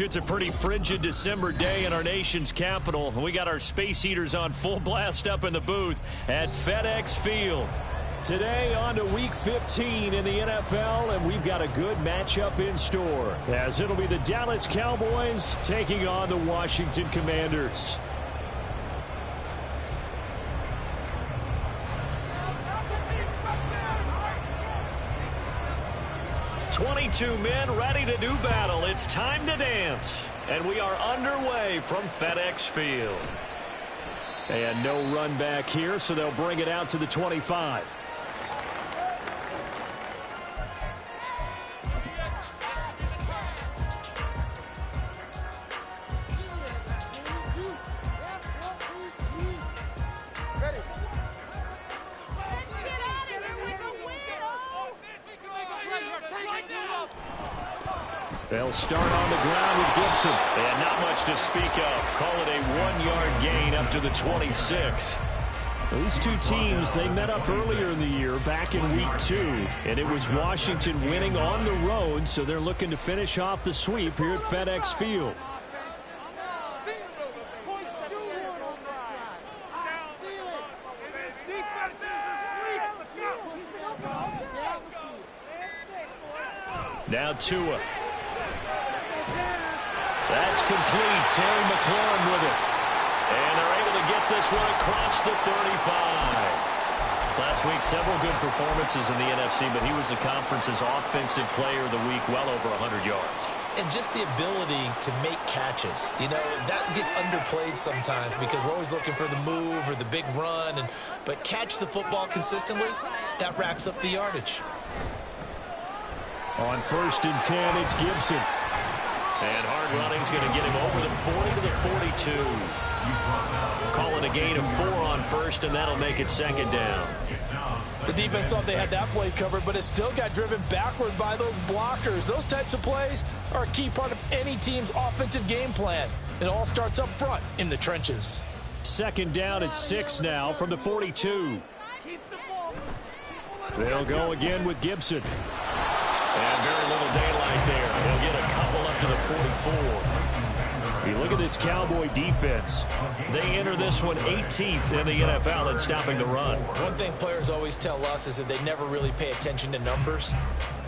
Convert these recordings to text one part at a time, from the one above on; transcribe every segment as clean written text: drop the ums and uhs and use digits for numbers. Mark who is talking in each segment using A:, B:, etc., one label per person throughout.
A: It's a pretty frigid December day in our nation's capital. We got our space heaters on full blast up in the booth at FedEx Field. Today on to Week 15 in the NFL, and we've got a good matchup in store, as it'll be the Dallas Cowboys taking on the Washington Commanders. 22 men ready to do battle. It's time to dance. And we are underway from FedEx Field. And no run back here, so they'll bring it out to the 25. They'll start on the ground with Gibson. And not much to speak of. Call it a 1-yard gain up to the 26. These two teams, they met up earlier in the year back in Week 2. And it was Washington winning on the road, so they're looking to finish off the sweep here at FedEx Field. Now Tua. That's complete. Terry McLaurin with it. And they're able to get this one across the 35. Last week, several good performances in the NFC, but he was the conference's offensive player of the week, well over 100 yards.
B: And just the ability to make catches. You know, that gets underplayed sometimes because we're always looking for the move or the big run. But catch the football consistently, that racks up the yardage.
A: On 1st and 10, it's Gibson. And hard running's going to get him over the 40 to the 42. Call it a gain of 4 on 1st, and that'll make it 2nd down.
C: The defense thought they had that play covered, but it still got driven backward by those blockers. Those types of plays are a key part of any team's offensive game plan. It all starts up front in the trenches.
A: 2nd down at 6 now from the 42. They'll go again with Gibson. And very little daylight there. He'll get a couple up to the 44. You look at this Cowboy defense. They enter this one 18th in the NFL in stopping the run.
B: One thing players always tell us is that they never really pay attention to numbers.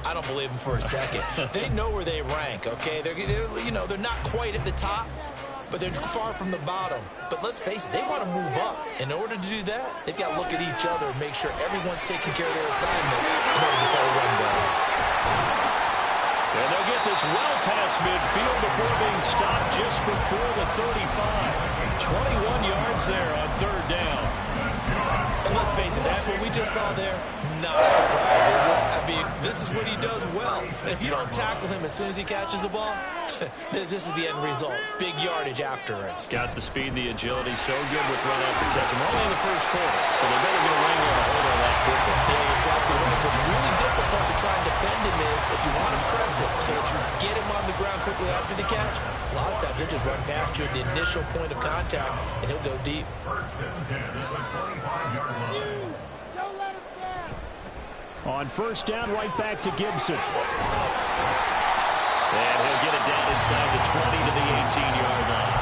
B: I don't believe them for a second. They know where they rank, okay? They're not quite at the top, but they're far from the bottom. But let's face it, they want to move up. In order to do that, they've got to look at each other and make sure everyone's taking care of their assignments in order to play run better.
A: And they'll get this well past midfield before being stopped just before the 35. 21 yards there on 3rd down.
B: And let's face it, that what we just saw there, not a surprise, is it? I mean, this is what he does well. And if you don't tackle him as soon as he catches the ball, this is the end result. Big yardage after it.
A: Got the speed, the agility, so good with run after catch. I'm only in the 1st quarter, so they better get a wrangle and a hold on that quickly.
B: Yeah, exactly right. What's really difficult to try and defend him is if you want to press him so that you get him on the ground quickly after the catch, a lot of times he'll just run past you at the initial point of contact, and he'll go deep.
A: On 1st down, right back to Gibson. And he'll get it down inside the 20 to the 18-yard line.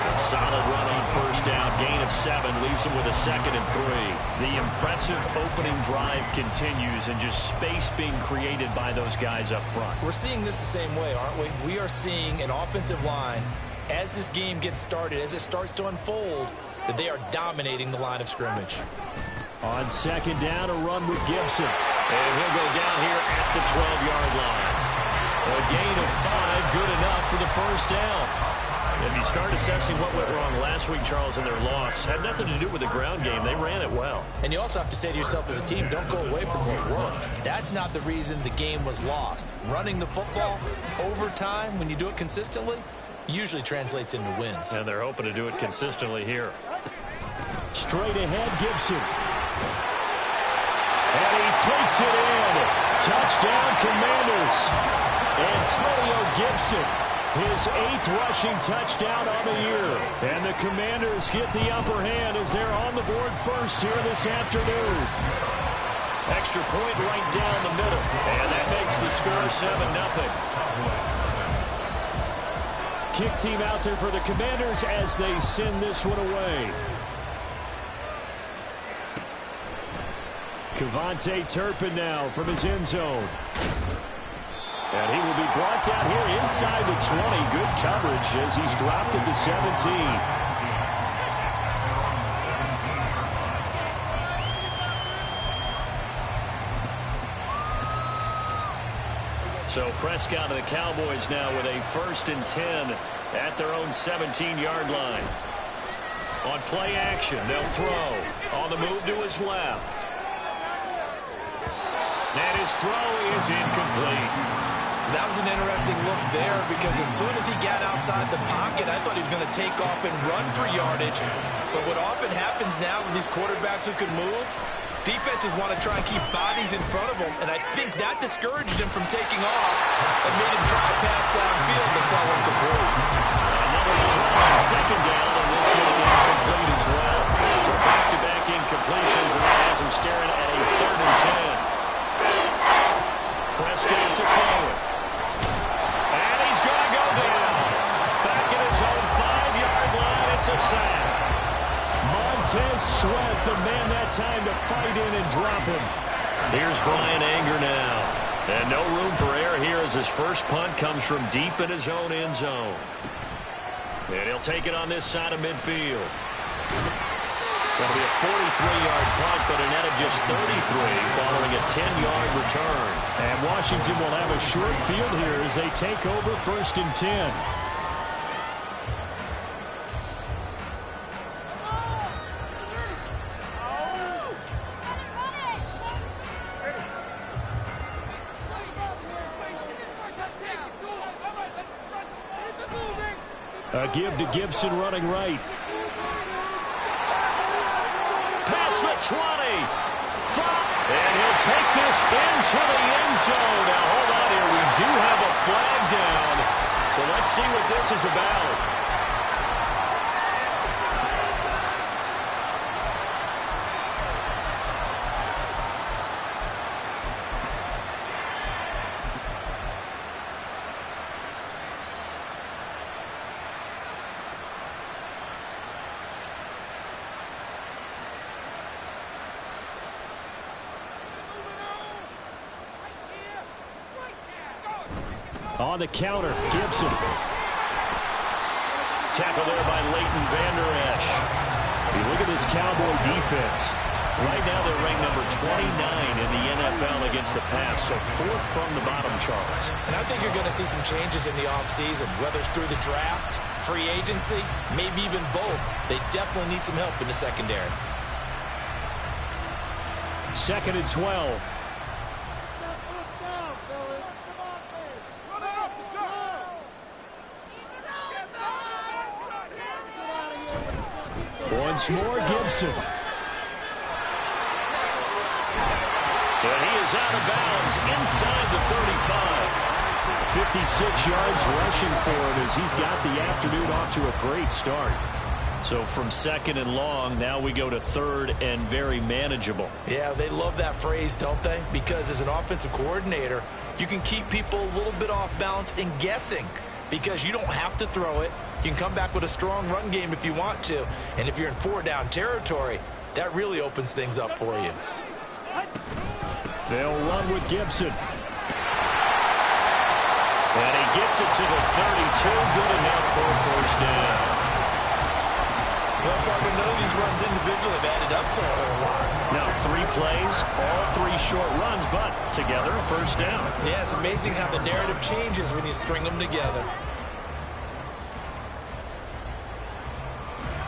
A: A solid run on 1st down. Gain of 7 leaves him with a 2nd and 3. The impressive opening drive continues and just space being created by those guys up front.
B: We're seeing this the same way, aren't we? We are seeing an offensive line, as this game gets started, as it starts to unfold, that they are dominating the line of scrimmage.
A: On 2nd down, a run with Gibson. And he'll go down here at the 12-yard line. A gain of 5, good enough for the 1st down. If you start assessing what went wrong last week, Charles, in their loss, had nothing to do with the ground game. They ran it well.
B: And you also have to say to yourself as a team, don't go away from what worked. That's not the reason the game was lost. Running the football over time, when you do it consistently, usually translates into wins.
A: And they're hoping to do it consistently here. Straight ahead, Gibson. And he takes it in. Touchdown, Commanders. Antonio Gibson, his 8th rushing touchdown on the year. And the Commanders get the upper hand as they're on the board first here this afternoon. Extra point right down the middle. And that makes the score 7-0. kick team out there for the Commanders as they send this one away. Cavante Turpin now from his end zone. And he will be brought down here inside the 20. Good coverage as he's dropped at the 17. So Prescott and the Cowboys now with a 1st and 10 at their own 17-yard line. On play action, they'll throw. On the move to his left. And his throw is incomplete.
B: That was an interesting look there because as soon as he got outside the pocket, I thought he was going to take off and run for yardage. But what often happens now with these quarterbacks who can move, defenses want to try and keep bodies in front of them, and I think that discouraged him from taking off and made him try to pass downfield and fell incomplete.
A: Another throw on 2nd down, and this one incomplete as well. So back-to-back incompletions, and that has him staring at a 3rd and 10. Prescott to throw it. And he's going to go down. Back at his own 5-yard line, it's a sack. Montez Sweat, the man that time to fight in and drop him. Here's Brian Anger now. And no room for error here as his first punt comes from deep in his own end zone. And he'll take it on this side of midfield. That'll be a 43-yard punt, but a net of just 33 following a 10-yard return. And Washington will have a short field here as they take over 1st and 10. A give to Gibson running right. Past the 20. And he'll take this into the end zone. Now, hold on here. We do have a flag down. So let's see what this is about. On the counter, Gibson. Tackle there by Leighton Vander Esch. You look at this Cowboy defense. Right now they're ranked number 29 in the NFL against the pass, so 4th from the bottom, Charles.
B: And I think you're going to see some changes in the offseason, whether it's through the draft, free agency, maybe even both. They definitely need some help in the secondary.
A: 2nd and 12. Once more, Gibson. And he is out of bounds inside the 35. 56 yards rushing for him as he's got the afternoon off to a great start. So from 2nd and long, now we go to 3rd and very manageable.
B: Yeah, they love that phrase, don't they? Because as an offensive coordinator, you can keep people a little bit off balance and guessing because you don't have to throw it. You can come back with a strong run game if you want to. And if you're in 4-down territory, that really opens things up for you.
A: They'll run with Gibson. And he gets it to the 32. Good enough for a 1st down.
B: Well, partner, none of these runs individually have added up to a whole lot.
A: Now, 3 plays, all 3 short runs, but together a 1st down.
B: Yeah, it's amazing how the narrative changes when you string them together.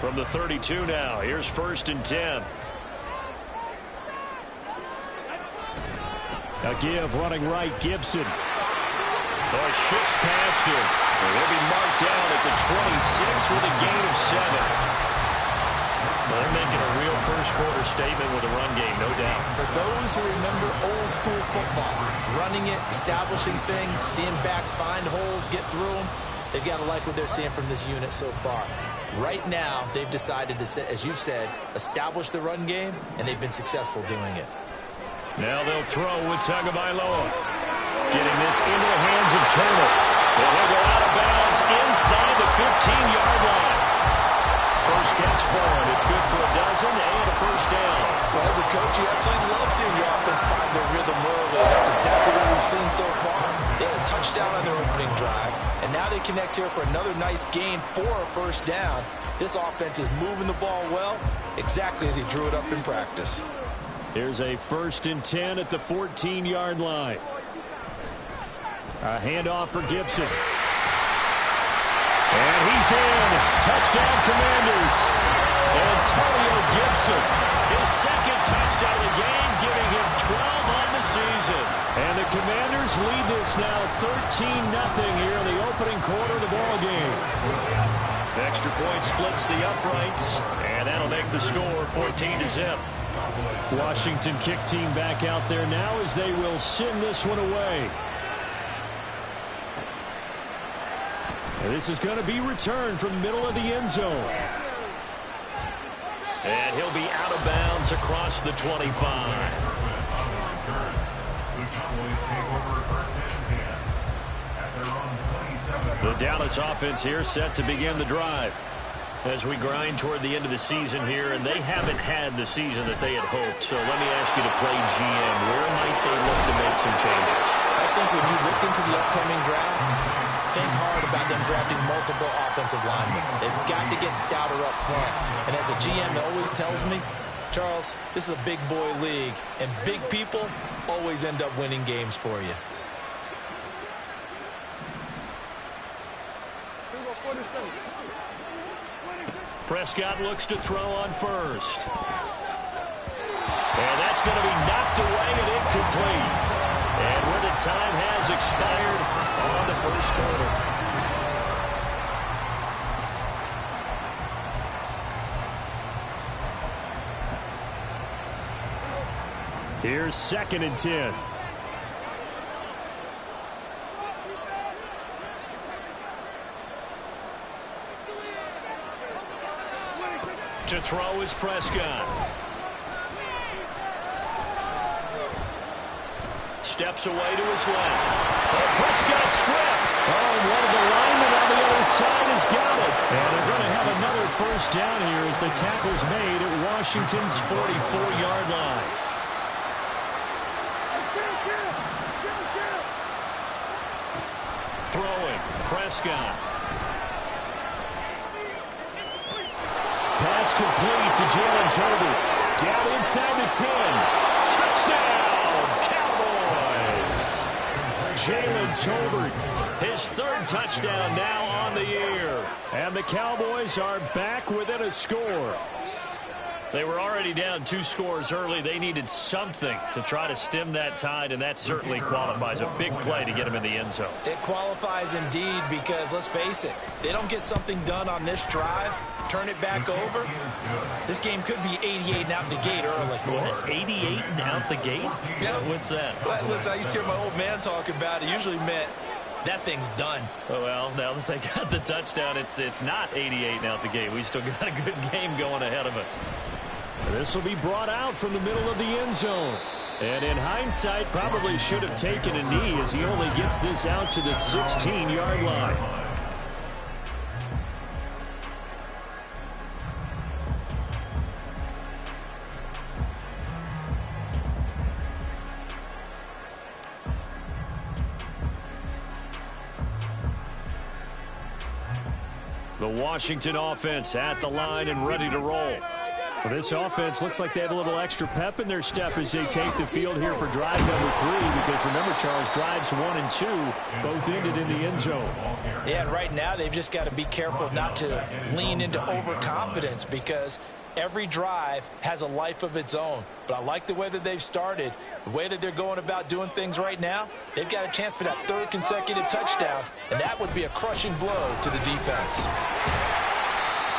A: From the 32 now, here's 1st and 10. A give running right, Gibson. Oh, he shifts past him. And he'll be marked down at the 26 with a gain of 7. Well, they're making a real first-quarter statement with a run game, no doubt.
B: For those who remember old-school football, running it, establishing things, seeing backs find holes, get through them, they've got to like what they're seeing from this unit so far. Right now, they've decided to, as you've said, establish the run game, and they've been successful doing it.
A: Now they'll throw with Tagovailoa. Getting this into the hands of Turner. And he'll go out of bounds inside the
C: And now they connect here for another nice gain for a first down. This offense is moving the ball well, exactly as he drew it up in practice.
A: Here's a 1st and 10 at the 14-yard line. A handoff for Gibson. And he's in. Touchdown, Commanders. Antonio Gibson, his 2nd touchdown of the game, giving him 12 on the season. And the Commanders lead this now 13-0 here in the opening quarter of the ball game. Extra point splits the uprights, and that'll make the score 14-0. Washington kick team back out there now as they will send this one away. And this is going to be returned from the middle of the end zone. And he'll be out of bounds across the 25. The Dallas offense here set to begin the drive as we grind toward the end of the season here, and they haven't had the season that they had hoped. So let me ask you to play GM. Where might they look to make some changes?
B: I think when you look into the upcoming draft, think hard about them drafting multiple offensive linemen. They've got to get stouter up front. And as a GM always tells me, Charles, this is a big boy league, and big people always end up winning games for you.
A: Prescott looks to throw on first. And that's going to be knocked away and incomplete. And where the time has expired on the first quarter. Here's 2nd and 10. To throw is Prescott. Steps away to his left. And Prescott stripped. Oh, one of the linemen on the other side has got it. And they're going to have another first down here as the tackle's made at Washington's 44-yard line. Throwing, Prescott. Pass complete to Jalen Tolbert. Down inside the 10. Touchdown, Cowboys! Jalen Tolbert, his 3rd touchdown now on the year. And the Cowboys are back within a score. They were already down 2 scores early. They needed something to try to stem that tide, and that certainly qualifies. A big play to get them in the end zone.
B: It qualifies indeed because, let's face it, they don't get something done on this drive, turn it back over, this game could be 88 and out the gate early.
A: What? 88 and out the gate?
B: Yeah.
A: What's that?
B: Well, listen, I used to hear my old man talk about it. It usually meant that thing's done.
A: Oh, well, now that they got the touchdown, it's not 88 and out the gate. We still got a good game going ahead of us. This will be brought out from the middle of the end zone. And in hindsight, probably should have taken a knee as he only gets this out to the 16-yard line. The Washington offense at the line and ready to roll. Well, this offense looks like they have a little extra pep in their step as they take the field here for drive number 3, because remember, Charles, drives 1 and 2 both ended in the end zone.
C: Yeah, and right now they've just got to be careful not to lean into overconfidence, because every drive has a life of its own. But I like the way that they've started, the way that they're going about doing things right now. They've got a chance for that 3rd consecutive touchdown, and that would be a crushing blow to the defense.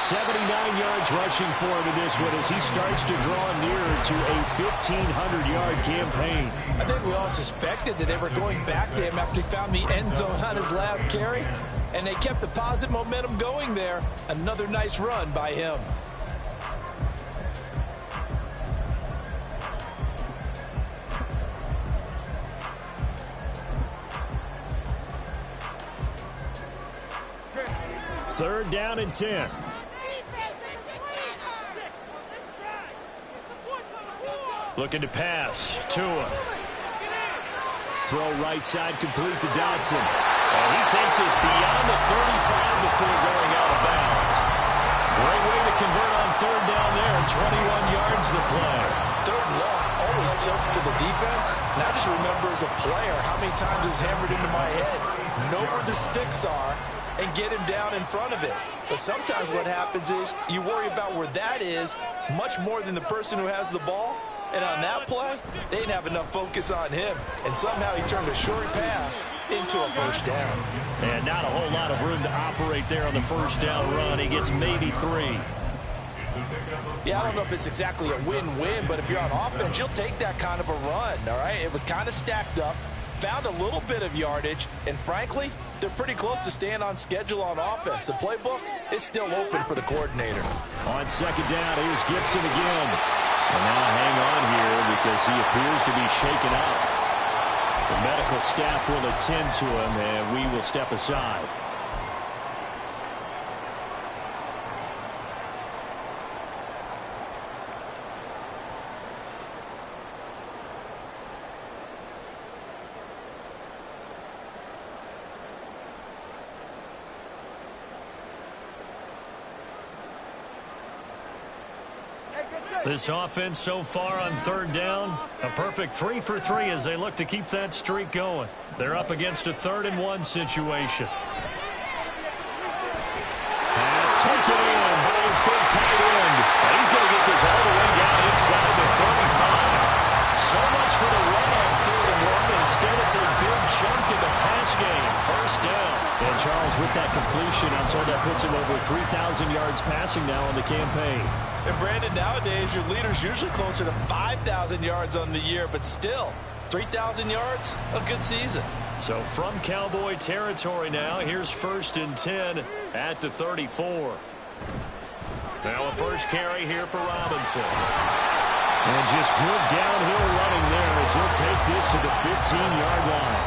A: 79 yards rushing for him in this one as he starts to draw nearer to a 1,500-yard campaign.
C: I think we all suspected that they were going back to him after he found the end zone on his last carry, and they kept the positive momentum going there. Another nice run by him.
A: Third down and 10. Looking to pass. Tua. Throw right side complete to Dodson. And he takes us beyond the 35 before going out of bounds. Great way to convert on third down there. 21 yards the play.
C: Third and long always tilts to the defense. And I just remember as a player how many times it was hammered into my head. Know where the sticks are and get him down in front of it. But sometimes what happens is you worry about where that is much more than the person who has the ball. And on that play, they didn't have enough focus on him. And somehow he turned a short pass into a first down.
A: And not a whole lot of room to operate there on the first down run. He gets maybe 3.
C: Yeah, I don't know if it's exactly a win-win, but if you're on offense, you'll take that kind of a run, all right? It was kind of stacked up, found a little bit of yardage, and frankly, they're pretty close to staying on schedule on offense. The playbook is still open for the coordinator.
A: On second down, here's Gibson again. And now hang on here because he appears to be shaken up. The medical staff will attend to him, and we will step aside. This offense so far on third down, a perfect 3 for 3 as they look to keep that streak going. They're up against a 3rd and 1 situation. Pass taken in by his big tight end. And he's going to get this all the way down inside the 35. So much for the run on 3rd and 1. Instead, it's a big chunk in the pass game. First down. And Charles, with that completion, I'm told that puts him over 3,000 yards passing now on the campaign.
C: And Brandon, nowadays, your leader's usually closer to 5,000 yards on the year, but still, 3,000 yards, a good season.
A: So from Cowboy territory now, here's 1st and 10 at the 34. Now a first carry here for Robinson. And just good downhill running there as he'll take this to the 15-yard line.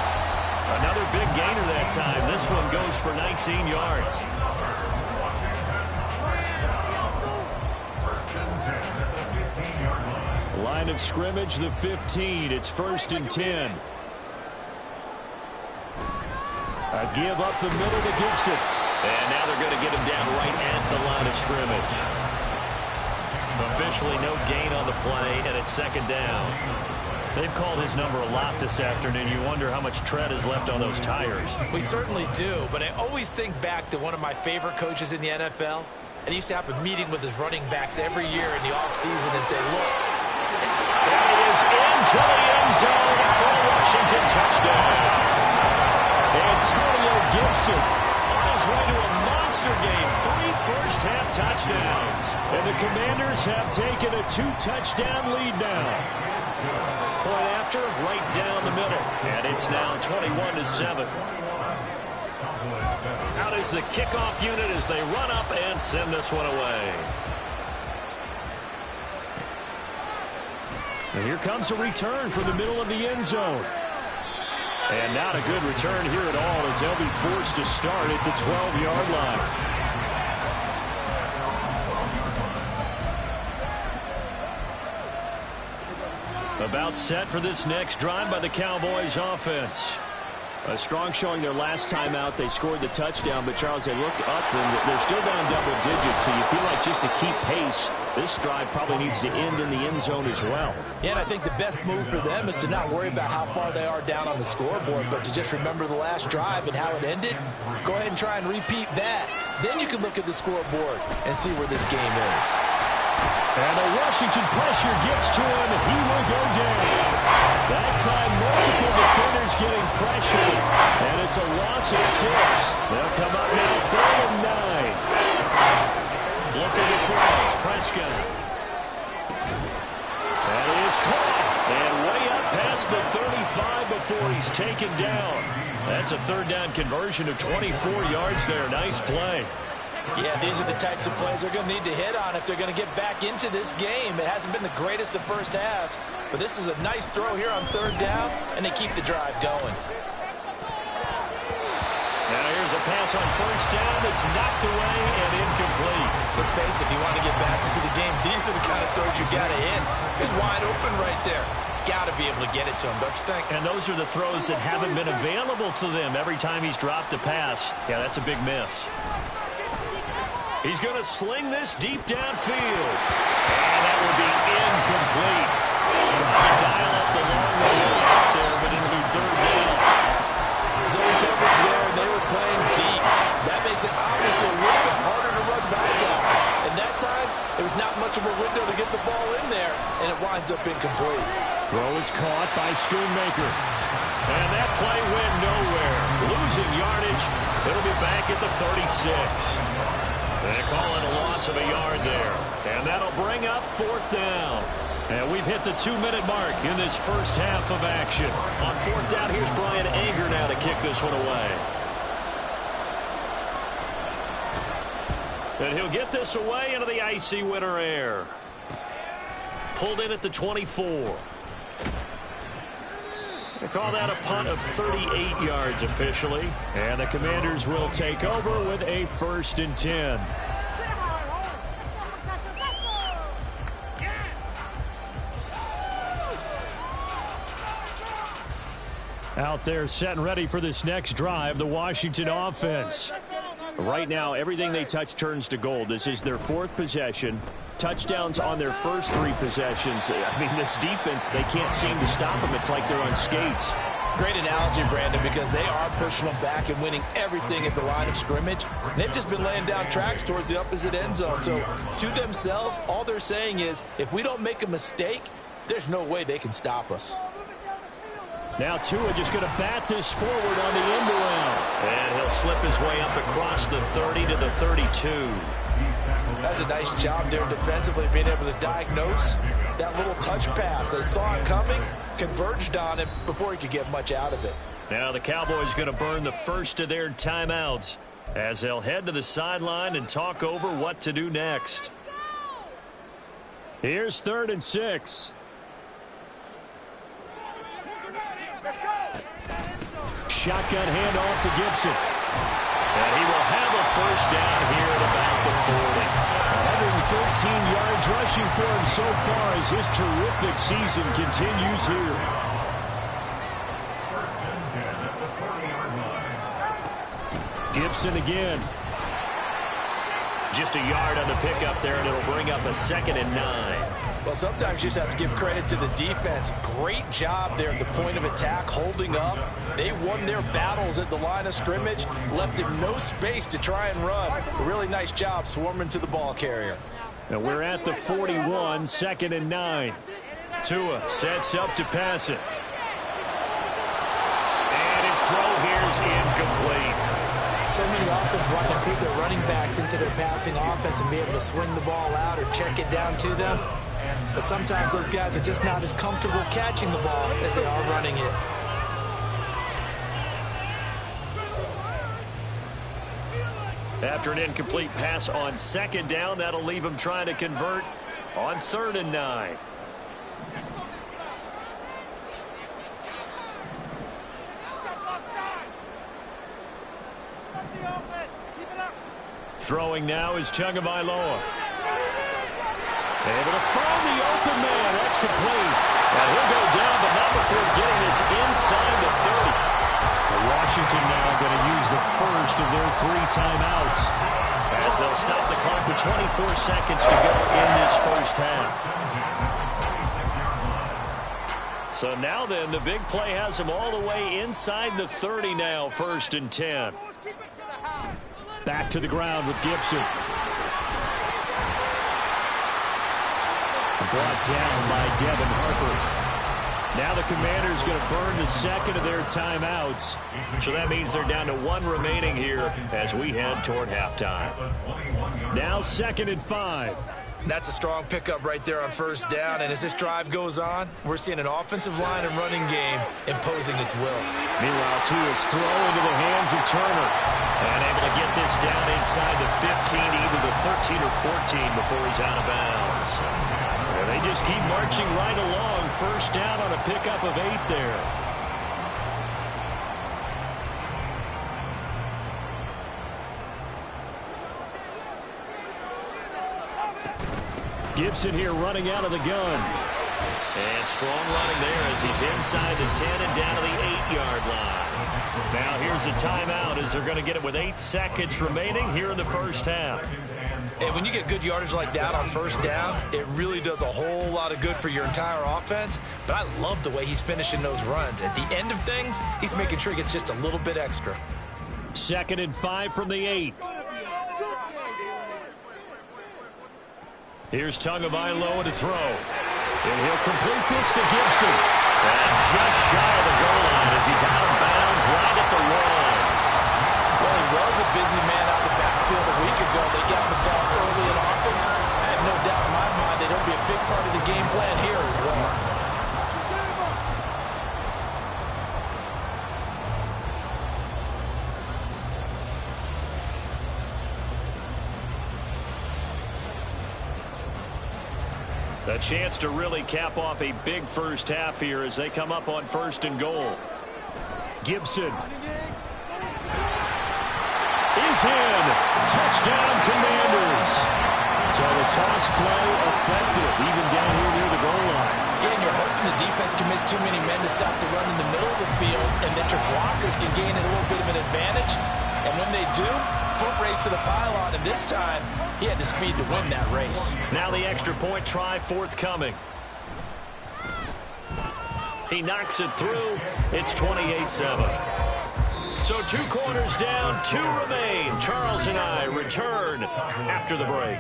A: Another big gainer that time. This one goes for 19 yards. Line of scrimmage, the 15. It's 1st and 10. A give up the middle to Gibson. And now they're going to get him down right at the line of scrimmage. Officially no gain on the play, and it's 2nd down. They've called his number a lot this afternoon. You wonder how much tread is left on those tires.
B: We certainly do, but I always think back to one of my favorite coaches in the NFL. And he used to have a meeting with his running backs every year in the offseason and say, look.
A: And it is into the end zone for Washington touchdown. Antonio Gibson on his way to a monster game. 3 first-half touchdowns. And the Commanders have taken a 2-touchdown lead now. Point after, right down the middle. And it's now 21-7. Out is the kickoff unit as they run up and send this one away. And here comes a return from the middle of the end zone. And not a good return here at all as they'll be forced to start at the 12-yard line. About set for this next drive by the Cowboys offense. A strong showing their last time out. They scored the touchdown, but Charles, they looked up and they're still down double digits, so you feel like just to keep pace, this drive probably needs to end in the end zone as well.
C: Yeah, and I think the best move for them is to not worry about how far they are down on the scoreboard, but to just remember the last drive and how it ended. Go ahead and try and repeat that. Then you can look at the scoreboard and see where this game is.
A: And the Washington pressure gets to him. He will go down. That time, multiple defenders getting pressure. And it's a loss of 6. They'll come up now 3rd and 9. Looking to throw. Prescott. That is caught. And way up past the 35 before he's taken down. That's a 3rd down conversion of 24 yards there. Nice play.
C: Yeah, these are the types of plays they're going to need to hit on if they're going to get back into this game. It hasn't been the greatest of first halves, but this is a nice throw here on 3rd down, and they keep the drive going.
A: Now here's a pass on 1st down. It's knocked away and incomplete.
B: Let's face it, if you want to get back into the game, these are the kind of throws you got to hit. It's wide open right there. got to be able to get it to him, don't you think?
A: And those are the throws that haven't been available to them every time he's dropped a pass. Yeah, that's a big miss. He's going to sling this deep downfield. And that will be incomplete. Trying to dial up the long way out there, but it'll be third down.
C: Zone coverage there, and they were playing deep. That makes it obviously a little bit harder to run back guys. And that time, it was not much of a window to get the ball in there, and it winds up incomplete.
A: Throw is caught by Schoonmaker. And that play went nowhere. Losing yardage. It'll be back at the 36. They call it a loss of a yard there. And that'll bring up fourth down. And we've hit the 2-minute mark in this first half of action. On fourth down, here's Brian Anger now to kick this one away. And he'll get this away into the icy winter air. Pulled in at the 24. They call that a punt of 38 yards officially. And the Commanders will take over with a 1st and 10. Out there set and ready for this next drive, the Washington offense. Right now, everything they touch turns to gold. This is their 4th possession. Touchdowns on their first 3 possessions. I mean, this defense, they can't seem to stop them. It's like they're on skates.
C: Great analogy, Brandon, because they are pushing them back and winning everything at the line of scrimmage. And they've just been laying down tracks towards the opposite end zone. So, to themselves, all they're saying is, if we don't make a mistake, there's no way they can stop us.
A: Now Tua just going to bat this forward on the end around. And he'll slip his way up across the 30 to the 32.
C: That's a nice job there defensively, being able to diagnose that little touch pass. They saw it coming, converged on it before he could get much out of it.
A: Now the Cowboys going to burn the first of their timeouts as they'll head to the sideline and talk over what to do next. Here's 3rd and 6. Shotgun handoff to Gibson. And he will have a first down here at about the 40. 113 yards rushing for him so far as his terrific season continues here. Gibson again. Just a yard on the pickup there, and it'll bring up a 2nd and 9.
C: Well, sometimes you just have to give credit to the defense. Great job there at the point of attack, holding up. They won their battles at the line of scrimmage, left him no space to try and run. A really nice job swarming to the ball carrier.
A: Now we're at the 41, 2nd and 9. Tua sets up to pass it. And his throw here's incomplete.
B: So many offenses want to put their running backs into their passing offense and be able to swing the ball out or check it down to them. But sometimes those guys are just not as comfortable catching the ball as they are running it.
A: After an incomplete pass on 2nd down, that'll leave him trying to convert on 3rd and 9. Throwing now is Tagovailoa. Able to find the open man. That's complete. And he'll go down, but not before getting this inside the 30. Washington now going to use the first of their 3 timeouts as they'll stop the clock with 24 seconds to go in this first half. So now then, the big play has them all the way inside the 30 now, 1st and 10. Back to the ground with Gibson. Brought down by Devin Harper. Now the Commanders going to burn the 2nd of their timeouts. So that means they're down to 1 remaining here as we head toward halftime. Now 2nd and 5.
B: That's a strong pickup right there on 1st down. And as this drive goes on, we're seeing an offensive line and running game imposing its will.
A: Meanwhile, Tua's throw into the hands of Turner. And able to get this down inside the 15, either the 13 or 14 before he's out of bounds. And they just keep marching right along. 1st down on a pickup of 8 there. Gibson here running out of the gun. And strong running there as he's inside the 10 and down to the 8-yard line. Now here's a timeout as they're going to get it with 8 seconds remaining here in the first half.
B: And when you get good yardage like that on first down, it really does a whole lot of good for your entire offense. But I love the way he's finishing those runs. At the end of things, he's making sure he gets just a little bit extra.
A: 2nd and 5 from the 8. Here's Tagovailoa to throw. And he'll complete this to Gibson. And just shy of the goal line as he's out of bounds right at the wall.
C: Well, he was a busy man out of the backfield a week ago. They got the ball early and often. I have no doubt in my mind that he'll be a big part of the game plan here as well.
A: A chance to really cap off a big first half here as they come up on 1st and goal. Gibson is in. Touchdown, Commanders. So the toss play effective, even down here near the goal line.
C: Yeah, and you're hoping the defense can miss too many men to stop the run in the middle of the field, and that your blockers can gain a little bit of an advantage. And when they do, foot race to the pylon, and this time he had the speed to win that race.
A: Now the extra point try forthcoming. He knocks it through. It's 28-7. So 2 quarters down, 2 remain. Charles and I return after the break.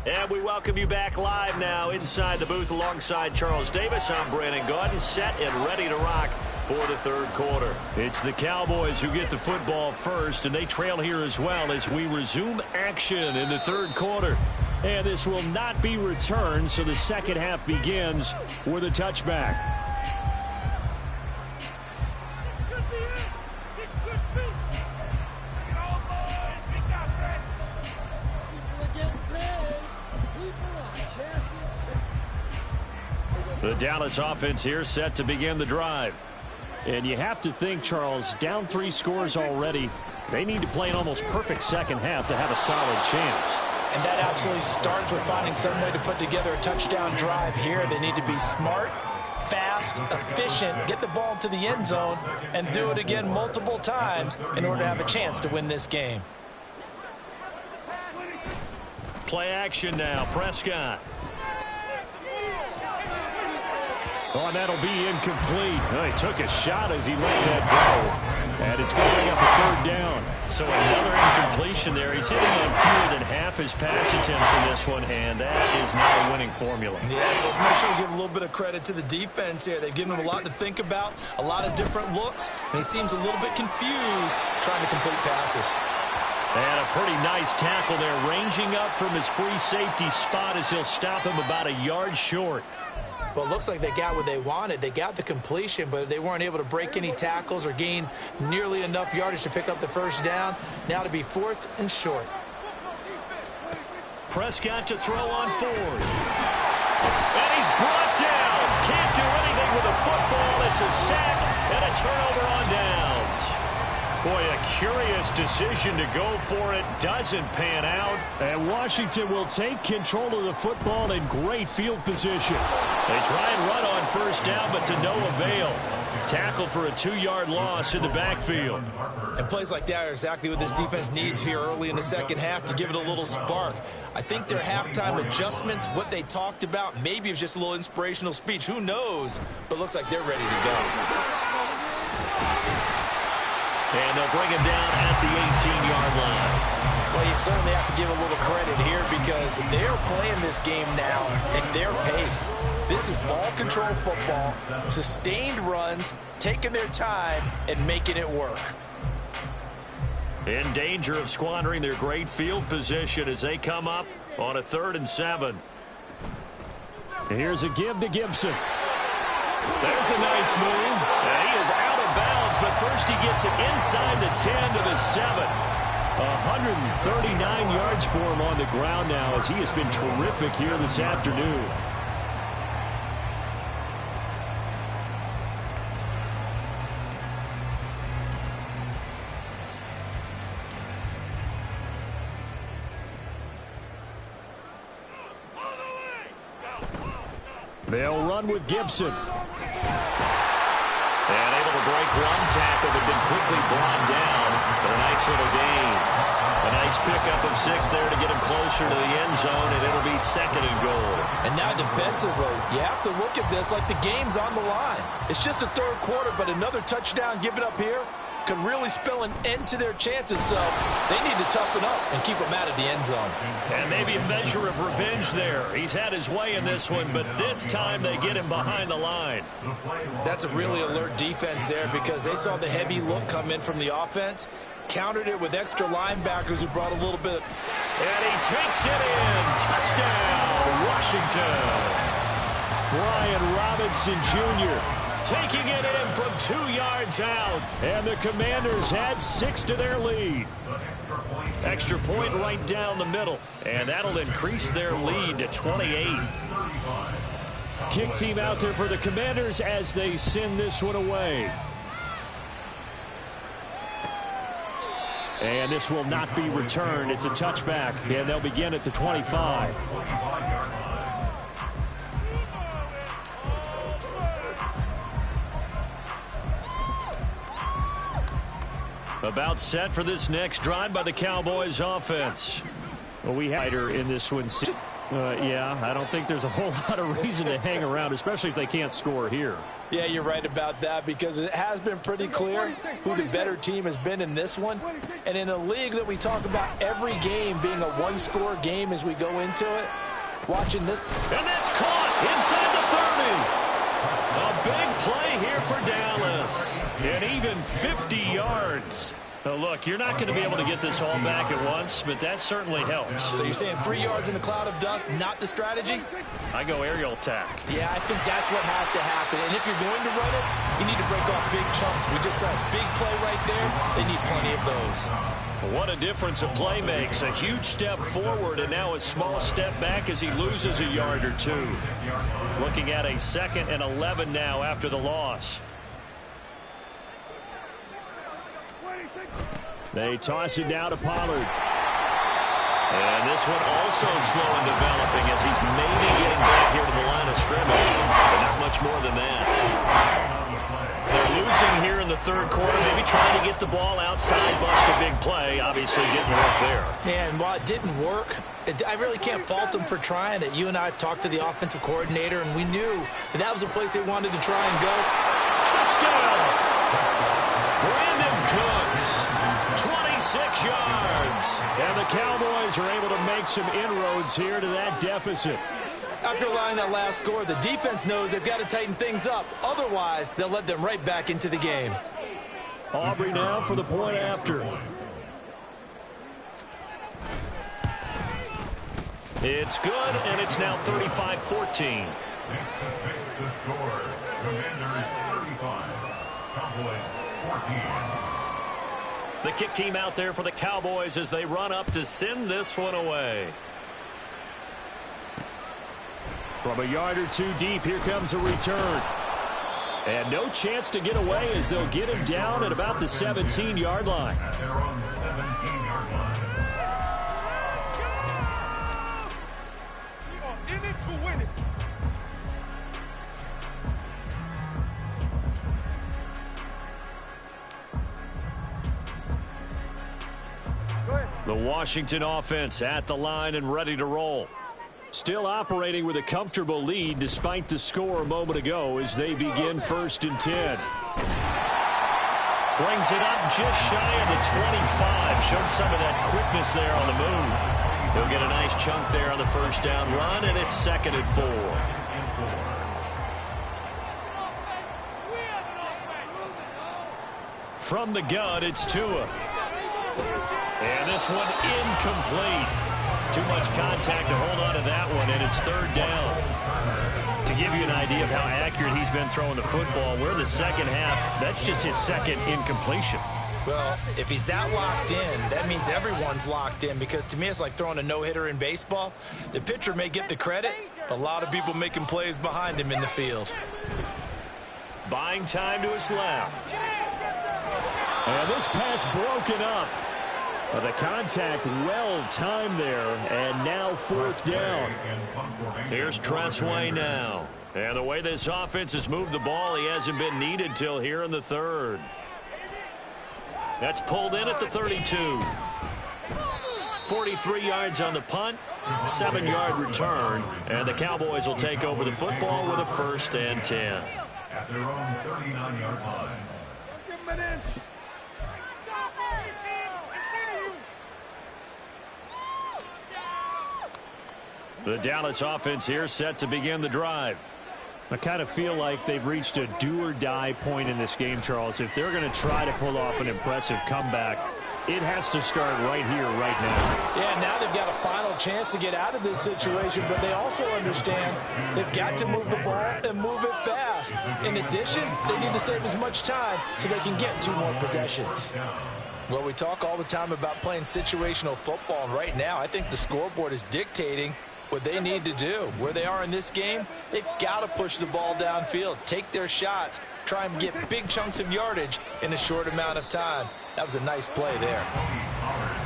A: And we welcome you back live now inside the booth alongside Charles Davis. I'm Brandon Gaudin, set and ready to rock for the 3rd quarter. It's the Cowboys who get the football first, and they trail here as well as we resume action in the 3rd quarter. And this will not be returned, so the second half begins with a touchback. The Dallas offense here set to begin the drive. And you have to think, Charles, down 3 scores already. They need to play an almost perfect second half to have a solid chance.
C: And that absolutely starts with finding some way to put together a touchdown drive here. They need to be smart, fast, efficient, get the ball to the end zone, and do it again multiple times in order to have a chance to win this game.
A: Play action now, Prescott. Oh, and that'll be incomplete. Well, he took a shot as he let that go. And it's going to bring up a 3rd down. So another incompletion there. He's hitting on fewer than half his pass attempts in this one, and that is not a winning formula.
B: Yes, let's make sure we give a little bit of credit to the defense here. They've given him a lot to think about, a lot of different looks, and he seems a little bit confused trying to complete passes.
A: And a pretty nice tackle there, ranging up from his free safety spot as he'll stop him about a yard short.
B: Well, it looks like they got what they wanted. They got the completion, but they weren't able to break any tackles or gain nearly enough yardage to pick up the 1st down. Now to be 4th and short.
A: Prescott to throw on 4th. And he's brought down. Can't do anything with the football. It's a sack and a turnover on downs. Boy, a curious decision to go for it. Doesn't pan out. And Washington will take control of the football in great field position. They try and run on 1st down, but to no avail. Tackled for a 2-yard loss in the backfield.
B: And plays like that are exactly what this defense needs here early in the second half to give it a little spark. I think their halftime adjustments, what they talked about, maybe it was just a little inspirational speech. Who knows? But looks like they're ready to go.
A: And they'll bring him down at the 18-yard line.
C: Well, you certainly have to give a little credit here because they're playing this game now at their pace. This is ball control football, sustained runs, taking their time, and making it work.
A: In danger of squandering their great field position as they come up on a 3rd and 7. Here's a give to Gibson. There's a nice move. He is out of bounds, but first he gets it inside the 10 to the 7. 139 yards for him on the ground now as he has been terrific here this afternoon. They'll run with Gibson. And able to break one tackle, but then quickly brought down. But a nice little gain. A nice pickup of 6 there to get him closer to the end zone, and it'll be 2nd and goal.
C: And now defensively, you have to look at this like the game's on the line. It's just the 3rd quarter, but another touchdown given up here could really spell an end to their chances, so they need to toughen up and keep them out of the end zone.
A: And maybe a measure of revenge there. He's had his way in this one, but this time they get him behind the line.
B: That's a really alert defense there because they saw the heavy look come in from the offense, countered it with extra linebackers who brought a little bit.
A: And he takes it in. Touchdown, Washington. Brian Robinson Jr. taking it in from 2 yards out. And the Commanders add 6 to their lead. Extra point right down the middle. And that'll increase their lead to 28. Kick team out there for the Commanders as they send this one away. And this will not be returned. It's a touchback, and they'll begin at the 25. About set for this next drive by the Cowboys offense. Well, we have in this one. Yeah, I don't think there's a whole lot of reason to hang around, especially if they can't score here.
C: Yeah, you're right about that because it has been pretty clear who the better team has been in this one. And in a league that we talk about every game being a one-score game as we go into it, watching this.
A: And that's caught inside the 30. A big play here for Dallas. And even 50 yards. Now look, you're not going to be able to get this all back at once, but that certainly helps.
B: So you're saying 3 yards in the cloud of dust, not the strategy?
A: I go aerial attack.
B: Yeah, I think that's what has to happen. And if you're going to run it, you need to break off big chunks. We just saw a big play right there. They need plenty of those.
A: What a difference a play makes. A huge step forward and now a small step back as he loses a yard or 2. Looking at a 2nd and 11 now after the loss. They toss it down to Pollard. And this one also slow in developing as he's maybe getting back here to the line of scrimmage, but not much more than that. They're losing here in the 3rd quarter, maybe trying to get the ball outside, bust a big play. Obviously didn't work there.
B: And while it didn't work, I really can't fault them for trying it. You and I have talked to the offensive coordinator, and we knew that was a place they wanted to try and go.
A: Touchdown! Brandon Cooks. 26 yards. And the Cowboys are able to make some inroads here to that deficit.
B: After allowing that last score, the defense knows they've got to tighten things up. Otherwise, they'll let them right back into the game.
A: Aubrey now for the point after. It's good, and it's now 35-14.
D: The score, Commanders 35, Cowboys 14.
A: The kick team out there for the Cowboys as they run up to send this one away. From a yard or 2 deep, here comes a return. And no chance to get away as they'll get him down at about the 17-yard line.
D: They're on the 17-yard line.
E: We are in it to win it.
A: The Washington offense at the line and ready to roll. Still operating with a comfortable lead despite the score a moment ago as they begin 1st and 10. Brings it up just shy of the 25. Showed some of that quickness there on the move. He'll get a nice chunk there on the 1st down run, and it's 2nd and 4. From the gun, it's Tua. And this one incomplete. Too much contact to hold on to that one, and it's 3rd down. To give you an idea of how accurate he's been throwing the football, we're in the 2nd half. That's just his 2nd incompletion.
B: Well, if he's that locked in, that means everyone's locked in because to me it's like throwing a no-hitter in baseball. The pitcher may get the credit, but a lot of people making plays behind him in the field.
A: Buying time to his left. And this pass broken up. Well, the contact well-timed there, and now fourth down. Here's Tressway now. And the way this offense has moved the ball, he hasn't been needed till here in the third. That's pulled in at the 32. 43 yards on the punt, 7-yard return, and the Cowboys will take over the football with a 1st and 10.
D: At their own 39-yard line.
E: Give him an inch.
A: The Dallas offense here set to begin the drive. I kind of feel like they've reached a do-or-die point in this game, Charles. If they're going to try to pull off an impressive comeback, it has to start right here, right now.
C: Yeah, now they've got a final chance to get out of this situation, but they also understand they've got to move the ball and move it fast. In addition, they need to save as much time so they can get 2 more possessions.
B: Well, we talk all the time about playing situational football, and right now I think the scoreboard is dictating what they need to do. Where they are in this game, they've got to push the ball downfield, take their shots, try and get big chunks of yardage in a short amount of time. That was a nice play there.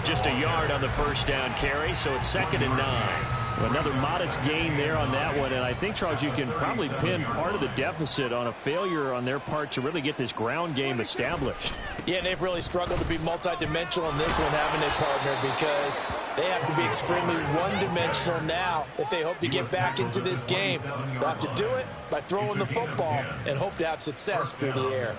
A: Just a yard on the first down carry, so it's 2nd and 9. Another modest gain there on that one, and I think, Charles, you can probably pin part of the deficit on a failure on their part to really get this ground game established.
C: Yeah, and they've really struggled to be multidimensional in this one, haven't they, partner? Because they have to be extremely one-dimensional now if they hope to get back into this game. They'll have to do it by throwing the football and hope to have success through the air.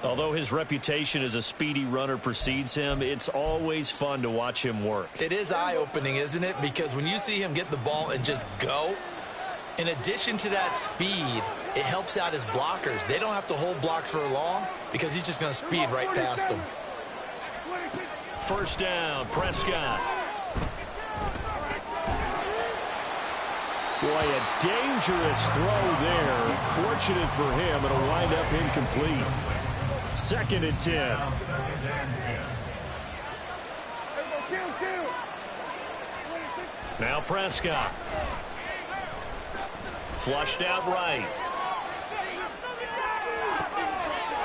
A: Although his reputation as a speedy runner precedes him, it's always fun to watch him work.
B: It is eye-opening, isn't it? Because when you see him get the ball and just go, in addition to that speed, it helps out his blockers. They don't have to hold blocks for long because he's just going to speed right past them.
A: First down, Prescott. Boy, a dangerous throw there. Fortunate for him, it'll wind up incomplete. 2nd and 10. Now Prescott. Flushed out right.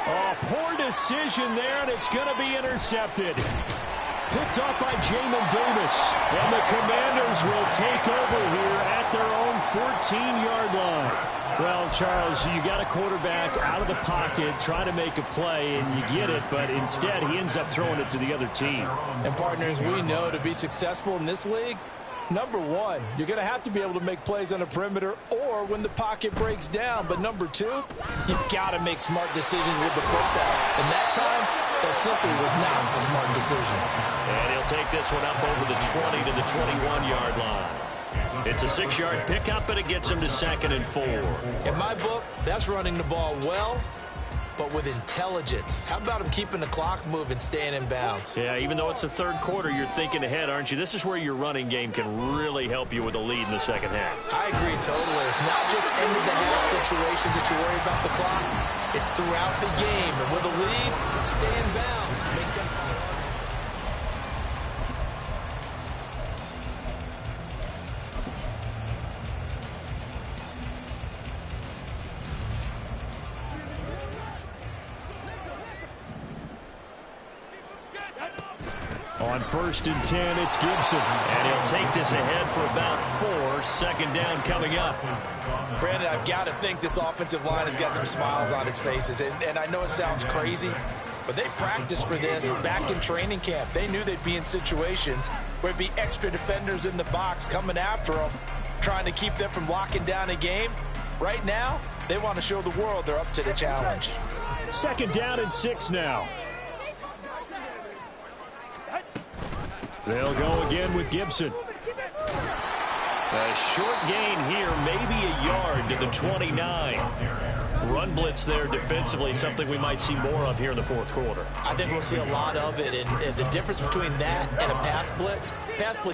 A: Oh, poor decision there, and it's going to be intercepted. Picked off by Jamin Davis. And the Commanders will take over here at their own 14-yard line. Well, Charles, you got a quarterback out of the pocket trying to make a play, and you get it, but instead he ends up throwing it to the other team.
C: And, partners, we know to be successful in this league, number one, you're going to have to be able to make plays on the perimeter or when the pocket breaks down. But number two, you've got to make smart decisions with the football. And that time, that simply was not a smart decision.
A: And he'll take this one up over the 20 to the 21-yard line. It's a 6-yard pickup, and it gets him to 2nd and 4.
B: In my book, that's running the ball well, but with intelligence. How about him keeping the clock moving, staying in bounds?
A: Yeah, even though it's the 3rd quarter, you're thinking ahead, aren't you? This is where your running game can really help you with a lead in the 2nd half.
B: I agree totally. It's not just end-of-the-half situations that you worry about the clock. It's throughout the game. And with a lead, stay in bounds. Make them fight.
A: On 1st and 10, it's Gibson. And he'll take this ahead for about 4. 2nd down coming up.
B: Brandon, I've got to think this offensive line has got some smiles on its faces. And I know it sounds crazy, but they practiced for this back in training camp. They knew they'd be in situations where it'd be extra defenders in the box coming after them, trying to keep them from locking down a game. Right now, they want to show the world they're up to the challenge.
A: 2nd down and 6 now. They'll go again with Gibson. A short gain here, maybe a yard to the 29. Run blitz there defensively, something we might see more of here in the 4th quarter.
B: I think we'll see a lot of it, and the difference between that and a pass blitz,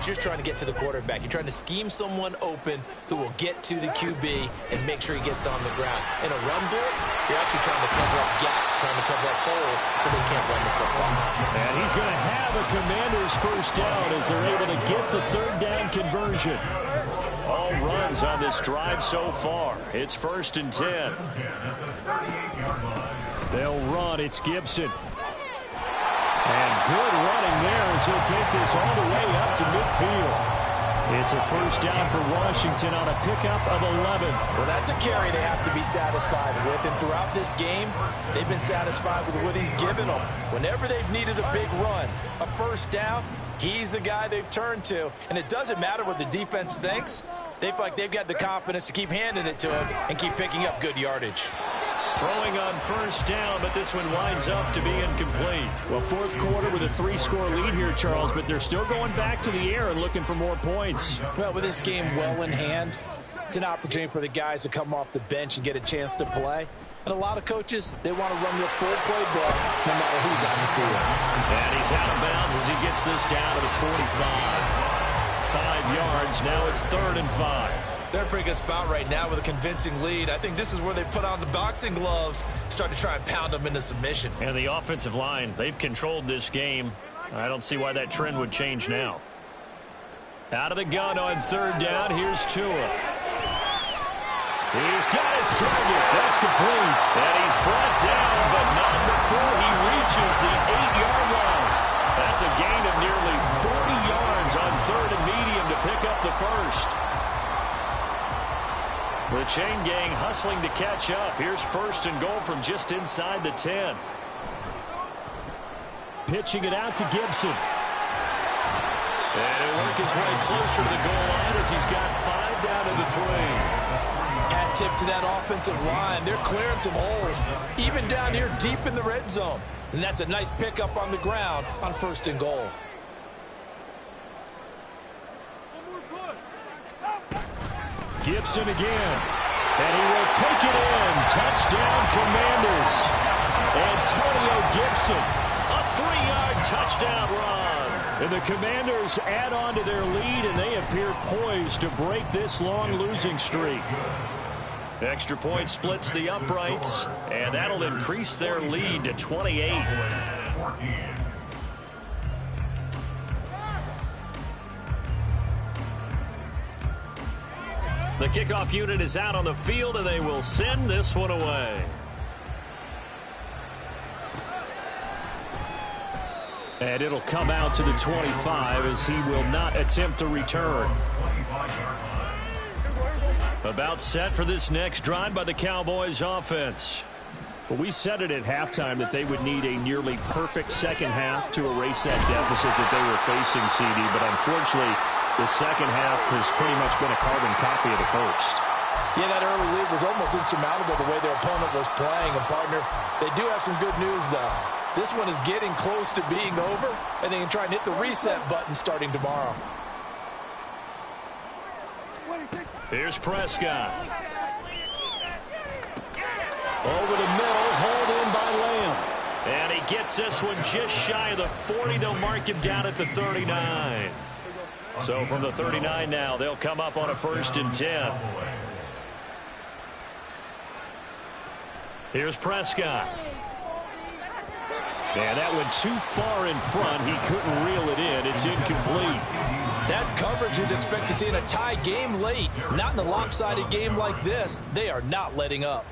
B: you're trying to get to the quarterback. You're trying to scheme someone open who will get to the QB and make sure he gets on the ground. In a run blitz, you're actually trying to cover up gaps, trying to cover up holes so they can't run the football.
A: And he's going to have a Commander's 1st down as they're able to get the 3rd down conversion. All runs on this drive so far. It's 1st and 10. They'll run. It's Gibson. And good running there as he'll take this all the way up to midfield. It's a first down for Washington on a pickup of 11.
B: Well, that's a carry they have to be satisfied with. And throughout this game, they've been satisfied with what he's given them. Whenever they've needed a big run, a first down, he's the guy they've turned to. And it doesn't matter what the defense thinks. They feel like they've got the confidence to keep handing it to him and keep picking up good yardage.
A: Throwing on first down, but this one winds up to be incomplete. Well, fourth quarter with a 3-score lead here, Charles, but they're still going back to the air and looking for more points.
C: Well, with this game well in hand, it's an opportunity for the guys to come off the bench and get a chance to play. And a lot of coaches, they want to run the full playbook no matter who's on the field.
A: And he's out of bounds as he gets this down to the 45. 5 yards, now it's 3rd and 5.
B: They're in a pretty good spot right now with a convincing lead. I think this is where they put on the boxing gloves, start to try and pound them into submission.
A: And the offensive line, they've controlled this game. I don't see why that trend would change now. Out of the gun on 3rd down, here's Tua. He's got his target. That's complete. And he's brought down, but not before he reaches the 8-yard line. That's a gain of nearly 40 yards on 3rd and medium to pick up the first. The chain gang hustling to catch up. Here's 1st and goal from just inside the 10. Pitching it out to Gibson. And he'll work his way closer to the goal line as he's got 5 down to the 3.
C: Hat tip to that offensive line. They're clearing some holes, even down here deep in the red zone. And that's a nice pickup on the ground on 1st and goal.
A: Gibson again. And he will take it in. Touchdown, Commanders. Antonio Gibson. A 3-yard touchdown run. And the Commanders add on to their lead, and they appear poised to break this long losing streak. Extra point splits the uprights, and that'll increase their lead to 28. The kickoff unit is out on the field, and they will send this one away. And it'll come out to the 25 as he will not attempt to return. About set for this next drive by the Cowboys offense. Well, we said it at halftime that they would need a nearly perfect second half to erase that deficit that they were facing, CD, but unfortunately, the second half has pretty much been a carbon copy of the first.
C: Yeah, that early lead was almost insurmountable the way their opponent was playing. And, partner, they do have some good news, though. This one is getting close to being over, and they can try and hit the reset button starting tomorrow.
A: Here's Prescott. Over the middle, hauled in by Lamb. And he gets this one just shy of the 40. They'll mark him down at the 39. So from the 39 now, they'll come up on a 1st and 10. Here's Prescott. And that went too far in front. He couldn't reel it in. It's incomplete.
C: That's coverage you'd expect to see in a tie game late. Not in a lopsided game like this. They are not letting up.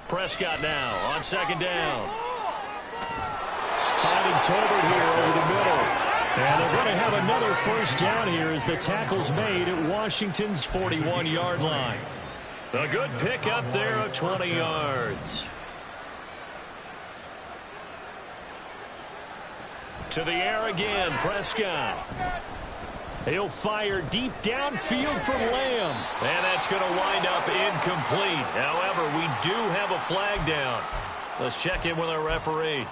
A: Prescott now on 2nd down. Finding Tolbert here over the middle. And they're going to have another 1st down here as the tackle's made at Washington's 41-yard line. A good pickup there of 20 yards. To the air again, Prescott. He'll fire deep downfield for Lamb. And that's going to wind up incomplete. However, we do have a flag down. Let's check in with our referee.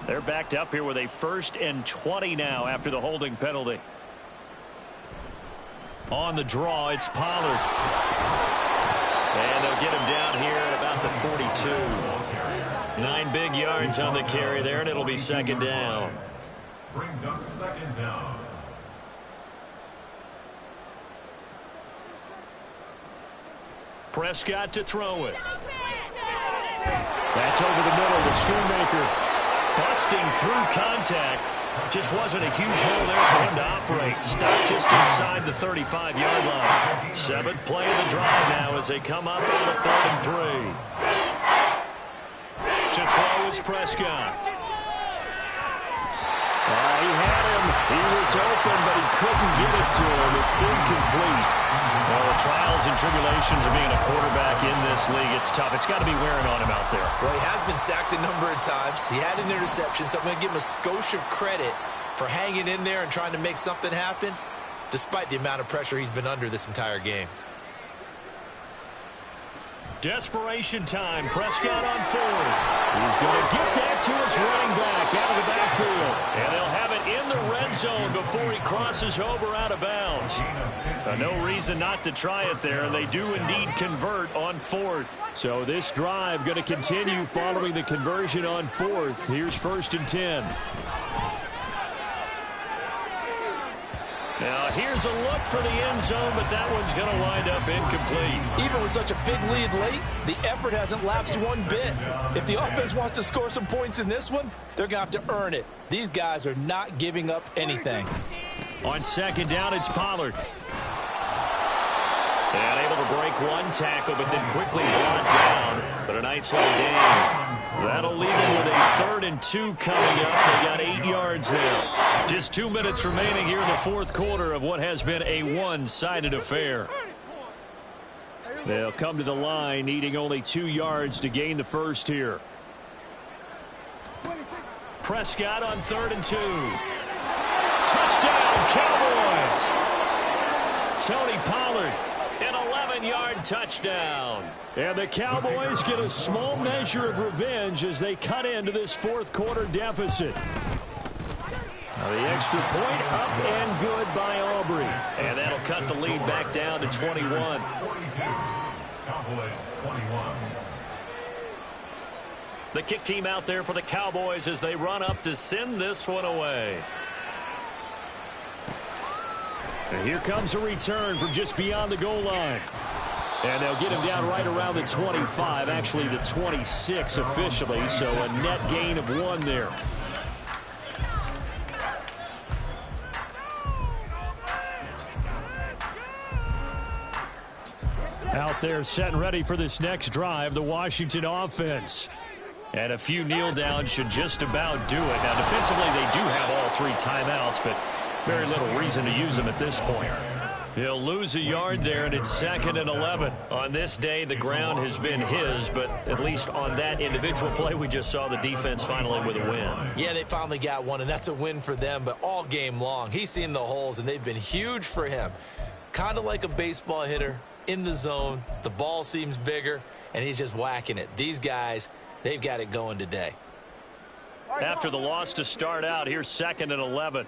A: They're backed up here with a 1st and 20 now after the holding penalty. On the draw, it's Pollard. And they'll get him down here at about the 42. 9 big yards on the carry there, and it'll be 2nd down.
D: Brings up 2nd down.
A: Prescott to throw it. That's over the middle. The Schoonmaker busting through contact. Just wasn't a huge hole there for him to operate. Stopped just inside the 35-yard line. 7th play of the drive now as they come up on a 3rd and 3. To throw is Prescott. He had him. He was open, but he couldn't get it to him. It's incomplete. Well, the trials and tribulations of being a quarterback in this league, it's tough. It's got to be wearing on him out there.
B: Well, he has been sacked a number of times. He had an interception, so I'm going to give him a skosh of credit for hanging in there and trying to make something happen, despite the amount of pressure he's been under this entire game.
A: Desperation time. Prescott on fourth. He's going to get that to his running back out of the backfield. And they'll have it in the red zone before he crosses over out of bounds. No reason not to try it there, and they do indeed convert on fourth. So this drive going to continue following the conversion on fourth. Here's 1st and 10. Now, here's a look for the end zone, but that one's going to wind up incomplete.
C: Even with such a big lead late, the effort hasn't lapsed one bit. If the offense wants to score some points in this one, they're going to have to earn it. These guys are not giving up anything.
A: On 2nd down, it's Pollard. And able to break one tackle, but then quickly brought down. But a nice little gain. That'll leave him with a 3rd and 2 coming up. They got 8 yards there. Just 2 minutes remaining here in the 4th quarter of what has been a one-sided affair. They'll come to the line needing only 2 yards to gain the first here. Prescott on 3rd and 2. Touchdown, Cowboys! Tony Pollard, an 11-yard touchdown. And the Cowboys get a small measure of revenge as they cut into this 4th quarter deficit. Now the extra point up and good by Aubrey. And that'll cut the lead back down to 21.
D: Cowboys 21.
A: The kick team out there for the Cowboys as they run up to send this one away. And here comes a return from just beyond the goal line. And they'll get him down right around the 25, actually the 26 officially, so a net gain of 1 there. Out there set and ready for this next drive, the Washington offense. And a few kneel downs should just about do it. Now defensively they do have all 3 timeouts, but very little reason to use them at this point. He'll lose a yard there, and it's 2nd and 11. On this day, the ground has been his, but at least on that individual play, we just saw the defense finally with a win.
B: Yeah, they finally got one, and that's a win for them, but all game long, he's seen the holes, and they've been huge for him. Kind of like a baseball hitter in the zone. The ball seems bigger, and he's just whacking it. These guys, they've got it going today.
A: After the loss to start out, here's 2nd and 11.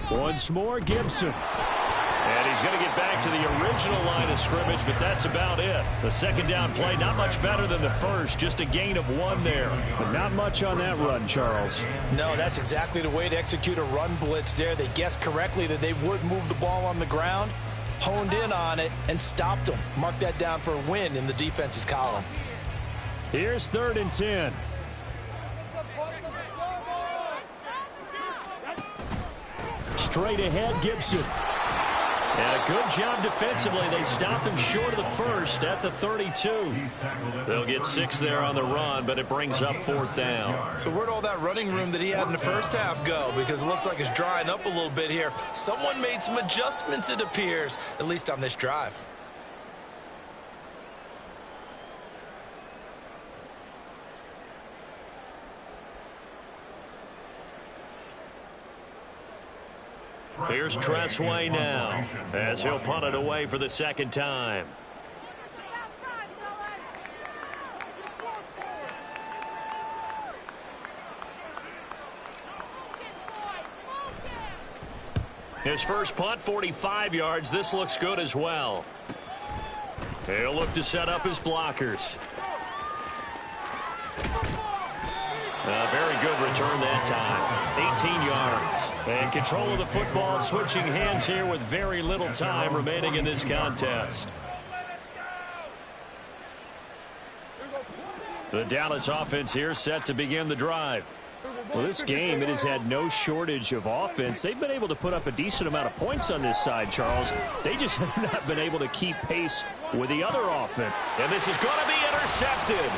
A: Once more, Gibson. And he's going to get back to the original line of scrimmage, but that's about it. The 2nd down play, not much better than the first, just a gain of 1 there. But not much on that run, Charles.
C: No, that's exactly the way to execute a run blitz there. They guessed correctly that they would move the ball on the ground, honed in on it, and stopped them. Mark that down for a win in the defense's column.
A: Here's 3rd and 10. Straight ahead, Gibson. And a good job defensively. They stopped him short of the first at the 32. They'll get 6 there on the run, but it brings up 4th down.
B: So where'd all that running room that he had in the first half go? Because it looks like it's drying up a little bit here. Someone made some adjustments, it appears, at least on this drive.
A: Here's Tressway now as he'll punt it away for the 2nd time. His first punt, 45 yards. This looks good as well. He'll look to set up his blockers. A very good return that time. 18 yards. And control of the football, switching hands here with very little time remaining in this contest. The Dallas offense here set to begin the drive. Well, this game, it has had no shortage of offense. They've been able to put up a decent amount of points on this side, Charles. They just have not been able to keep pace with the other offense. And this is going to be intercepted.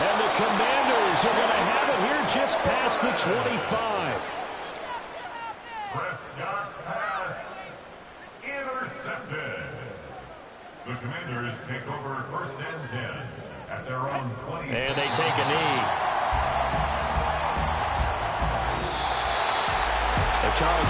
A: And the Commanders are going to have it here just past the 25.
D: Prescott's pass intercepted. The Commanders take over 1st and 10 at their own 20.
A: And they take a knee. Charles.